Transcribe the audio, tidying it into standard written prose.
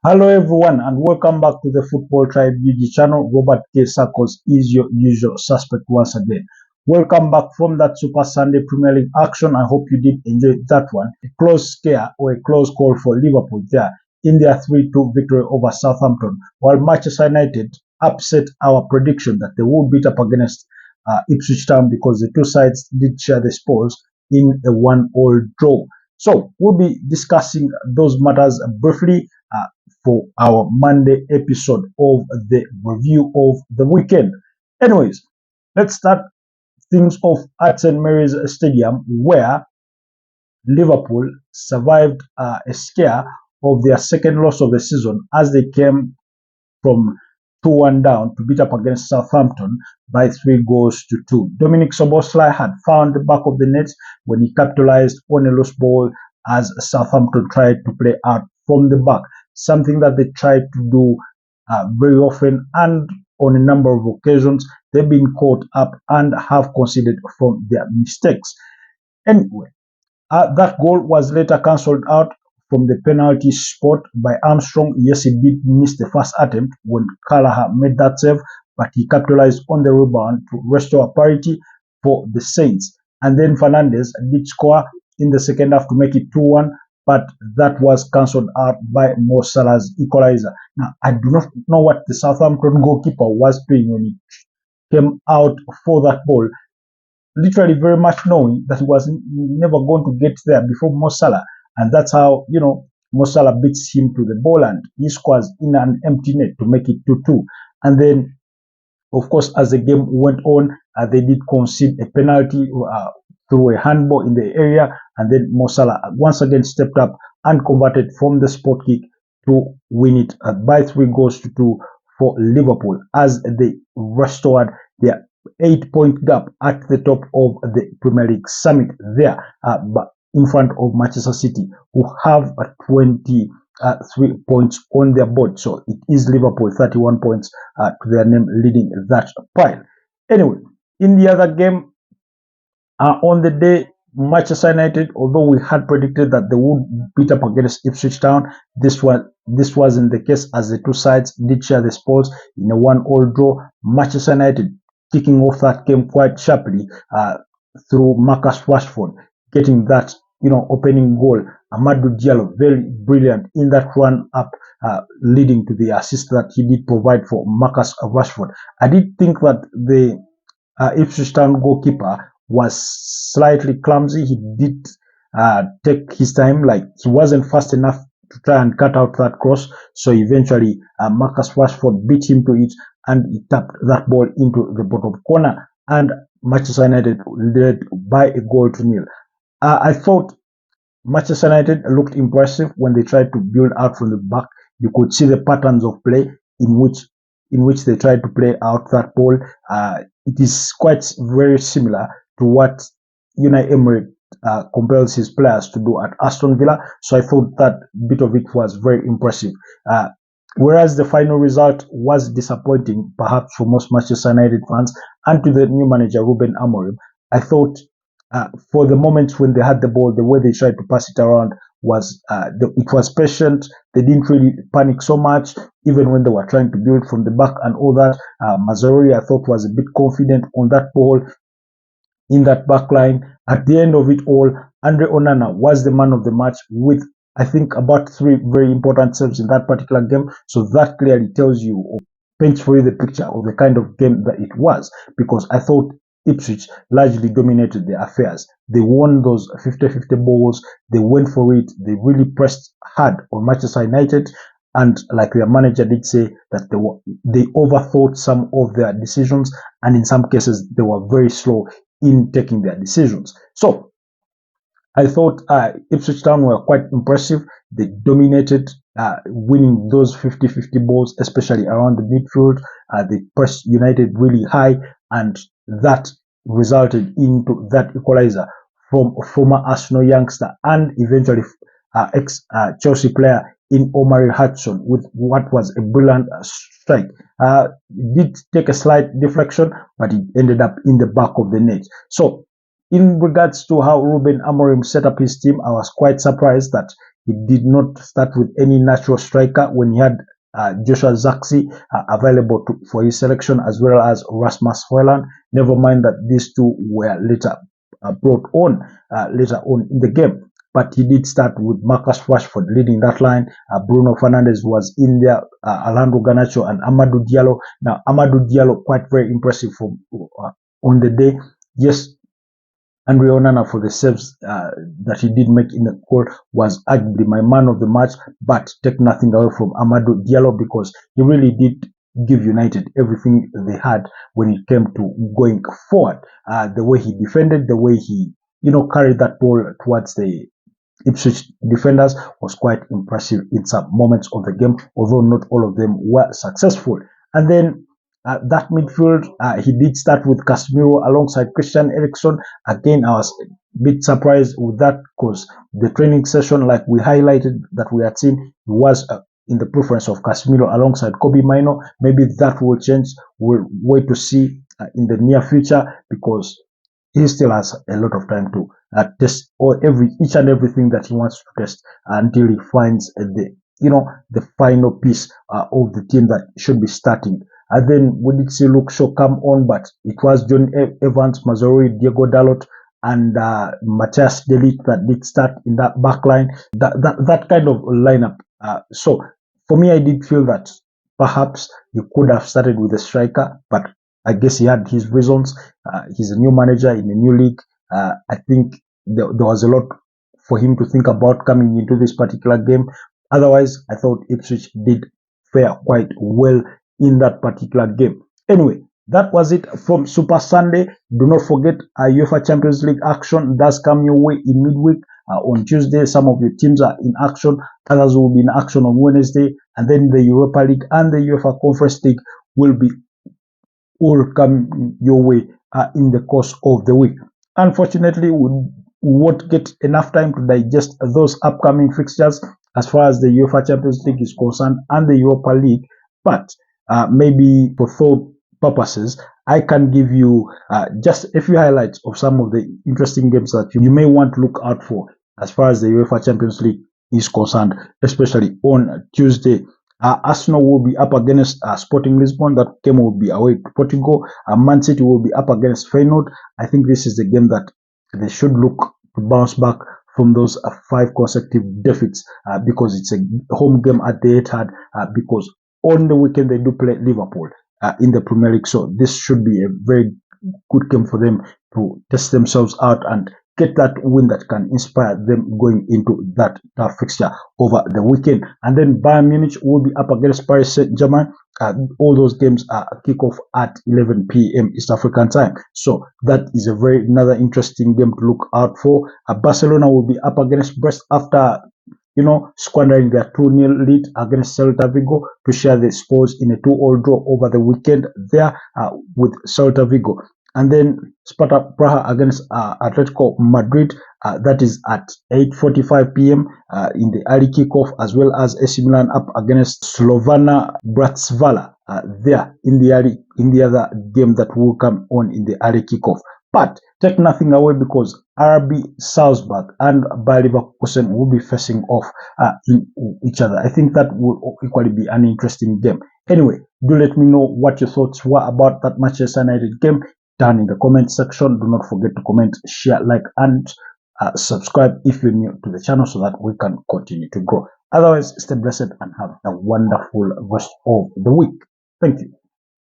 Hello everyone and welcome back to the Football Tribe UG channel. Robert K. Sarkos is your usual suspect once again. Welcome back from that Super Sunday Premier League action. I hope you did enjoy that one. A close scare or a close call for Liverpool there in their 3-2 victory over Southampton, while Manchester United upset our prediction that they would beat up against Ipswich Town because the two sides did share the spoils in a 1-all draw. So we'll be discussing those matters briefly for our Monday episode of the review of the weekend. Anyways, let's start things off at St. Mary's Stadium, where Liverpool survived a scare of their second loss of the season as they came from 2-1 down to beat up against Southampton by 3 goals to 2. Dominic Szoboszlai had found the back of the net when he capitalized on a loose ball as Southampton tried to play out from the back, something that they tried to do very often, and on a number of occasions they've been caught up and have conceded from their mistakes. Anyway, that goal was later cancelled out from the penalty spot by Armstrong. Yes, he did miss the first attempt when Callagher made that save, but he capitalized on the rebound to restore parity for the Saints. And then Fernandes did score in the second half to make it 2-1, but that was cancelled out by Mo Salah's equalizer. Now, I do not know what the Southampton goalkeeper was doing when he came out for that ball, literally very much knowing that he was never going to get there before Mo Salah. And that's how, Mo Salah beats him to the ball and he scores in an empty net to make it 2-2. And then, of course, as the game went on, they did concede a penalty through a handball in the area. And then Mo Salah once again stepped up and converted from the spot kick to win it by 3 goals to 2 for Liverpool as they restored their 8-point gap at the top of the Premier League summit there, but in front of Manchester City, who have 23 points on their board. So it is Liverpool 31 points to their name, leading that pile. Anyway, in the other game, on the day, Manchester United, although we had predicted that they would beat up against Ipswich Town, this wasn't the case, as the two sides did share the spoils in a 1-all draw. Manchester United kicking off that game quite sharply through Marcus Rashford getting that opening goal. Amadou Diallo, very brilliant in that run up, leading to the assist that he did provide for Marcus Rashford. I did think that the Ipswich Town goalkeeper was slightly clumsy. He did take his time, like he wasn't fast enough to try and cut out that cross. So eventually Marcus Rashford beat him to it and he tapped that ball into the bottom corner, and Manchester United led by 1-0. I thought Manchester United looked impressive when they tried to build out from the back. You could see the patterns of play in which they tried to play out that ball. It is quite very similar to what Unai Emery compels his players to do at Aston Villa. So I thought that bit of it was very impressive. Whereas the final result was disappointing, perhaps for most Manchester United fans and to the new manager, Ruben Amorim. I thought for the moments when they had the ball, the way they tried to pass it around was it was patient. They didn't really panic so much, even when they were trying to build from the back and all that. Mazzarri, I thought, was a bit confident on that ball in that back line. At the end of it all, Andre Onana was the man of the match with, I think, about 3 very important saves in that particular game. So that clearly tells you, or paints for you the picture of the kind of game that it was, because I thought Ipswich largely dominated their affairs. They won those 50-50 balls. They went for it. They really pressed hard on Manchester United. And like their manager did say, that they overthought some of their decisions, and in some cases they were very slow in taking their decisions. So I thought Ipswich Town were quite impressive. They dominated, winning those 50-50 balls, especially around the midfield. They pressed United really high, and that resulted into that equalizer from former Arsenal youngster and eventually ex-Chelsea player in Omari Hudson with what was a brilliant strike. It did take a slight deflection, but it ended up in the back of the net. So in regards to how Ruben Amorim set up his team, I was quite surprised that He did not start with any natural striker when he had Joshua Zirkzee available for his selection, as well as Rasmus Højlund. Never mind that these two were later brought on later on in the game. But he did start with Marcus Rashford leading that line. Bruno Fernandes was in there, Alejandro Garnacho and Amadou Diallo. Now, Amadou Diallo, quite very impressive on the day. Yes, Andre Onana, for the saves that he did make in the goal, was arguably my man of the match, but take nothing away from Amadou Diallo, because he really did give United everything they had when it came to going forward. The way he defended, the way he, carried that ball towards the Ipswich defenders was quite impressive in some moments of the game, although not all of them were successful. And then that midfield, he did start with Casemiro alongside Christian Eriksen. Again, I was a bit surprised with that, because the training session, like we highlighted that we had seen, he was in the preference of Casemiro alongside Kobe Mino. Maybe that will change. We'll wait to see in the near future, because he still has a lot of time to test each and everything that he wants to test until he finds the final piece of the team that should be starting. And then we did see Luke Shaw come on, but it was John Evans, Mazzarri, Diego Dalot, and Matthias de Ligt that did start in that back line. That kind of lineup. So for me, I did feel that perhaps you could have started with a striker, but I guess he had his reasons. He's a new manager in a new league. I think there was a lot for him to think about coming into this particular game. Otherwise, I thought Ipswich did fare quite well in that particular game. Anyway, that was it from Super Sunday. Do not forget, UEFA Champions League action does come your way in midweek. On Tuesday, some of your teams are in action. Others will be in action on Wednesday. And then the Europa League and the UEFA Conference League will be all come your way in the course of the week. Unfortunately, we won't get enough time to digest those upcoming fixtures as far as the UEFA Champions League is concerned and the Europa League, but maybe for thought purposes, I can give you just a few highlights of some of the interesting games that you may want to look out for as far as the UEFA Champions League is concerned, especially on Tuesday. Arsenal will be up against Sporting Lisbon. That game will be away to Portugal. Man City will be up against Feyenoord. I think this is the game that they should look to bounce back from those 5 consecutive defeats, because it's a home game at the Etihad, because on the weekend they do play Liverpool in the Premier League. So this should be a very good game for them to test themselves out and get that win that can inspire them going into that tough fixture over the weekend. And then Bayern Munich will be up against Paris Saint-Germain. All those games are kick off at 11 p.m. East African time. So that is another interesting game to look out for. Barcelona will be up against Brest after squandering their 2-0 lead against Celta Vigo to share the scores in a 2-2 draw over the weekend there with Celta Vigo. And then Sparta Praha against Atletico Madrid, that is at 8:45 p.m. In the early kickoff, as well as AC Milan up against Slovana Bratislava there in the other game that will come on in the early kickoff. But take nothing away, because RB Salzburg and Bayer Leverkusen will be facing off in each other. I think that will equally be an interesting game. Anyway, do let me know what your thoughts were about that Manchester United game down in the comment section. Do not forget to comment, share, like, and subscribe if you're new to the channel, so that we can continue to grow. Otherwise, stay blessed and have a wonderful rest of the week. Thank you.